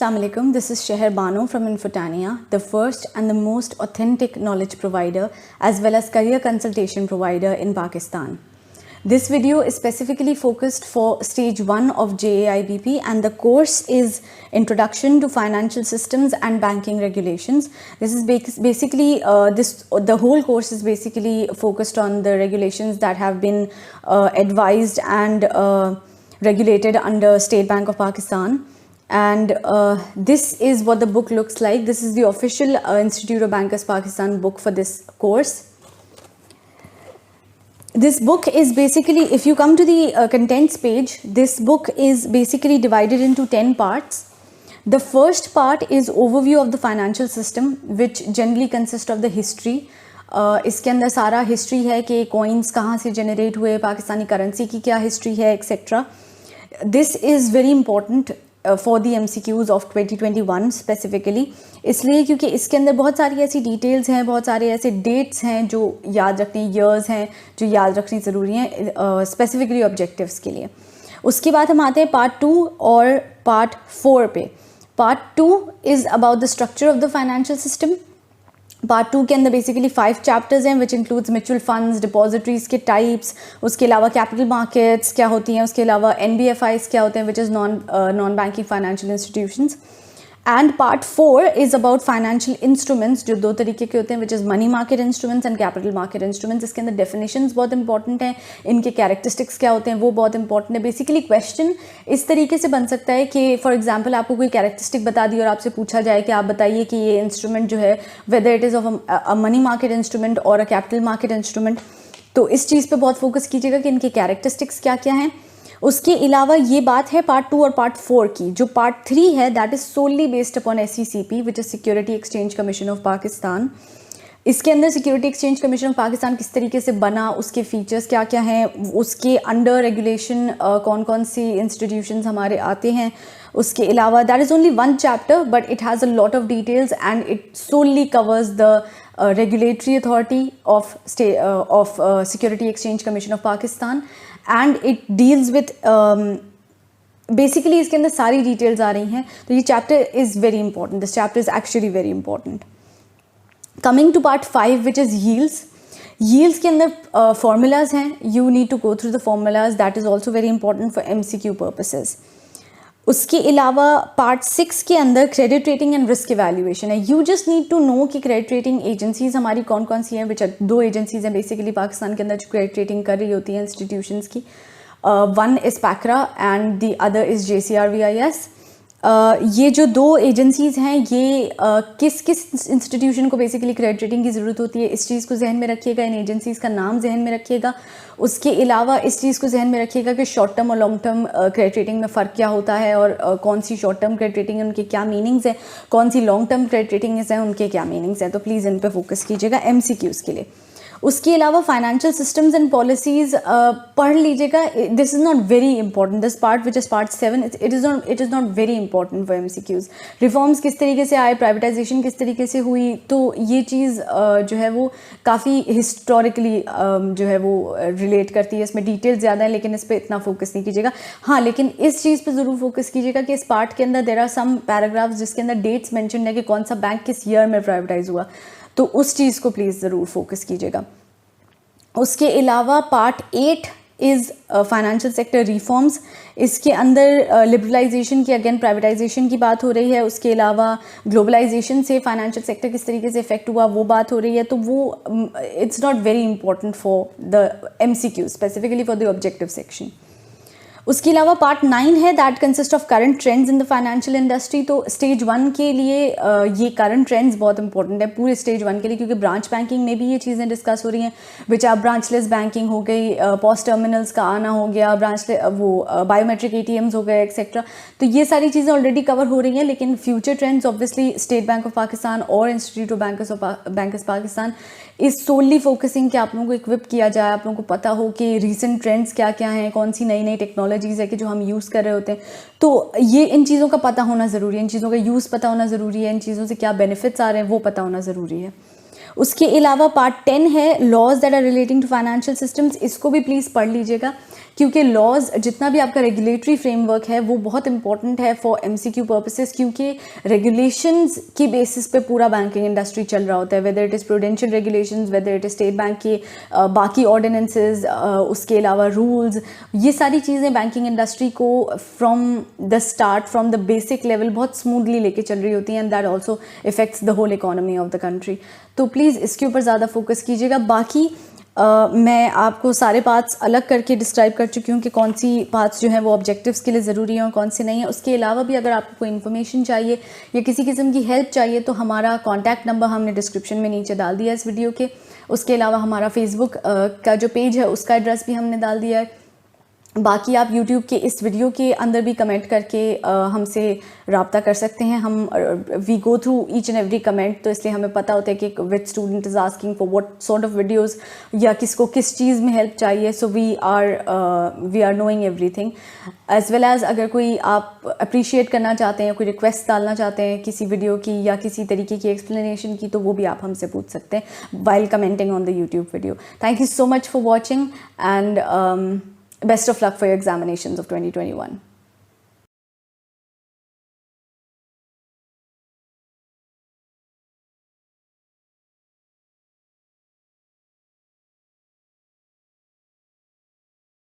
Assalamu alaikum, this is Sheher Bano from Infotania, the first and the most authentic knowledge provider as well as career consultation provider in Pakistan. This video is specifically focused for stage 1 of JAIBP and the course is Introduction to Financial Systems and Banking Regulations. This is basically, the whole course is basically focused on the regulations that have been advised and regulated under State Bank of Pakistan. And this is what the book looks like. This is the official Institute of Bankers Pakistan book for this course. This book is basically, if you come to the contents page, this book is basically divided into 10 parts. The first part is overview of the financial system, which generally consists of the history. इसके अंदर सारा history है कि coins कहाँ से generate हुए, Pakistani currency की क्या हिस्ट्री है, etcetera. This is very important for the MCQs of 2021 specifically, इसलिए क्योंकि इसके अंदर बहुत सारी ऐसी डिटेल्स हैं, बहुत सारे ऐसे डेट्स हैं जो याद रखने, ईयर्स हैं जो याद रखनी ज़रूरी हैं स्पेसिफिकली ऑब्जेक्टिव्स के लिए. उसके बाद हम आते हैं पार्ट 2 और पार्ट 4 पे. Part 2 is about the structure of the financial system. Part 2 के अंदर बेसिकली 5 चैप्टर्स हैं which includes mutual funds, depositories के टाइप्स, उसके अलावा कैपिटल मार्केट्स क्या होती हैं, उसके अलावा NBFIs क्या होते हैं which is non banking financial institutions. And part 4 is about financial instruments जो दो तरीके के होते हैं which is money market instruments and capital market instruments. इसके अंदर डेफिनेशंस बहुत इंपॉर्टेंट हैं, इनके कैरेक्टरिस्टिक्स क्या होते हैं वो बहुत इंपॉर्टेंट है. बेसिकली क्वेश्चन इस तरीके से बन सकता है कि फॉर एग्जांपल आपको कोई कैरेक्टरिस्टिक बता दी और आपसे पूछा जाए कि आप बताइए कि ये इंस्ट्रूमेंट जो है whether it is of a money market instrument और अ कैपिटल मार्केट इंस्ट्रूमेंट. तो इस चीज़ पर बहुत फोकस कीजिएगा कि इनके कैरेक्टरिस्टिक्स क्या क्या हैं. उसके अलावा ये बात है पार्ट 2 और पार्ट 4 की. जो पार्ट 3 है that is solely based upon SECP which is security exchange commission of Pakistan. इसके अंदर security exchange commission of Pakistan किस तरीके से बना, उसके फीचर्स क्या क्या हैं, उसके अंडर रेगुलेशन कौन कौन सी इंस्टीट्यूशंस हमारे आते हैं. उसके अलावा that is only 1 chapter but it has a lot of details and it solely covers the regulatory authority of Security Exchange Commission of Pakistan and it deals with basically इसके अंदर सारी डिटेल्स आ रही हैं. तो ये chapter is very important. This chapter is actually very important. Coming to part 5 which is yields. yields के अंदर formulas हैं. You need to go through the formulas. That is also very important for MCQ purposes. उसके अलावा part 6 के अंदर credit rating and risk evaluation है. You just need to know कि credit rating agencies हमारी कौन कौन सी हैं. विच 2 एजेंसीज हैं बेसिकली पाकिस्तान के अंदर जो क्रेडिट रेटिंग कर रही होती हैं इंस्टीट्यूशंस की. One is PACRA and the other is JCRVIS. ये जो 2 एजेंसीज़ हैं ये किस किस इंस्टीट्यूशन को बेसिकली क्रेडिट रेटिंग की ज़रूरत होती है, इस चीज़ को जहन में रखिएगा. इन एजेंसीज़ का नाम जहन में रखिएगा. उसके अलावा इस चीज़ को जहन में रखिएगा कि शॉर्ट टर्म और लॉन्ग टर्म क्रेडिट रेटिंग में फ़र्क क्या होता है और कौन सी शॉर्ट टर्म क्रेडिट रेटिंग है उनके क्या मीनिंग्स हैं, कौन सी लॉन्ग टर्म क्रेडिट रेटिंग्स हैं उनके क्या मीनिंग्स हैं. तो प्लीज़ इन पर फोकस कीजिएगा MCQs के लिए. उसके अलावा फाइनेंशियल सिस्टम्स एंड पॉलिसीज़ पढ़ लीजिएगा. This is not very important. This part which is part 7 it is not very important for MCQs. Reforms किस तरीके से आए, प्राइवेटाइजेशन किस तरीके से हुई, तो ये चीज़ जो है वो काफ़ी हिस्टोरिकली जो है वो रिलेट करती है. इसमें डिटेल्स ज़्यादा है लेकिन इस पर इतना फोकस नहीं कीजिएगा. हाँ, लेकिन इस चीज़ पर ज़रूर फोकस कीजिएगा कि इस पार्ट के अंदर देयर आर सम पैराग्राफ्स जिसके अंदर डेट्स मैंशन है कि कौन सा बैंक किस ईयर में प्राइवेटाइज हुआ. तो उस चीज़ को प्लीज़ ज़रूर फोकस कीजिएगा. उसके अलावा part 8 is financial sector reforms. इसके अंदर लिबरलाइजेशन की, अगेन प्राइवेटाइजेशन की बात हो रही है. उसके अलावा ग्लोबलाइजेशन से फाइनेंशियल सेक्टर किस तरीके से इफेक्ट हुआ वो बात हो रही है. तो वो it's not very important for the MCQ specifically for the objective section. उसके अलावा पार्ट 9 है that consist of current trends in the financial industry. तो स्टेज 1 के लिए ये करंट ट्रेंड्स बहुत इंपॉर्टेंट है पूरे स्टेज 1 के लिए क्योंकि ब्रांच बैंकिंग में भी ये चीज़ें डिस्कस हो रही हैं विच आप ब्रांचलेस बैंकिंग हो गई, पॉस्ट टर्मिनल्स का आना हो गया, बायोमेट्रिक ATMs हो गए एक्सेट्रा. तो ये सारी चीज़ें ऑलरेडी कवर हो रही हैं. लेकिन future trends obviously State Bank of Pakistan और Institute of Bankers Pakistan is solely focusing कि आप लोगों को इक्विप किया जाए, आप लोगों को पता हो कि रीसेंट ट्रेंड्स क्या क्या हैं, कौन सी नई नई टेक्नोलॉजीज़ है कि जो हम यूज़ कर रहे होते हैं. तो ये इन चीज़ों का पता होना ज़रूरी है, इन चीज़ों का यूज़ पता होना ज़रूरी है, इन चीज़ों से क्या बेनिफिट्स आ रहे हैं वो पता होना ज़रूरी है. उसके अलावा पार्ट 10 है laws that are relating to financial systems. इसको भी प्लीज़ पढ़ लीजिएगा क्योंकि लॉज जितना भी आपका रेगुलेटरी फ्रेमवर्क है वो बहुत इंपॉर्टेंट है फॉर MCQ पर्पसेस, क्योंकि रेगुलेशंस की बेसिस पे पूरा बैंकिंग इंडस्ट्री चल रहा होता है, whether it is prudential regulations, whether it is state bank के बाकी ऑर्डिनेंसेस, उसके अलावा रूल्स, ये सारी चीज़ें बैंकिंग इंडस्ट्री को from the start, from the basic level बहुत स्मूथली लेके चल रही होती हैं, and that also effects the whole economy of the country. तो प्लीज़ इसके ऊपर ज़्यादा फोकस कीजिएगा। बाकी मैं आपको सारे पार्ट्स अलग करके डिस्क्राइब कर चुकी हूँ कि कौन सी पार्ट्स जो हैं वो ऑब्जेक्टिव्स के लिए ज़रूरी हैं और कौन सी नहीं है। उसके अलावा भी अगर आपको कोई इन्फॉर्मेशन चाहिए या किसी किस्म की हेल्प चाहिए तो हमारा कॉन्टैक्ट नंबर हमने डिस्क्रिप्शन में नीचे डाल दिया है इस वीडियो के। उसके अलावा हमारा फेसबुक का जो पेज है उसका एड्रेस भी हमने डाल दिया है। बाकी आप YouTube के इस वीडियो के अंदर भी कमेंट करके हमसे रब्ता कर सकते हैं। हम we go through each and every comment, तो इसलिए हमें पता होता है कि which student is asking for what sort of videos या किसको किस चीज़ में हेल्प चाहिए। So we are knowing everything as well as अगर कोई आप अप्रिशिएट करना चाहते हैं, कोई रिक्वेस्ट डालना चाहते हैं किसी वीडियो की या किसी तरीके की एक्सप्लेनेशन की, तो वो भी आप हमसे पूछ सकते हैं while commenting on the YouTube video. Thank you so much for watching and best of luck for your examinations of 2021.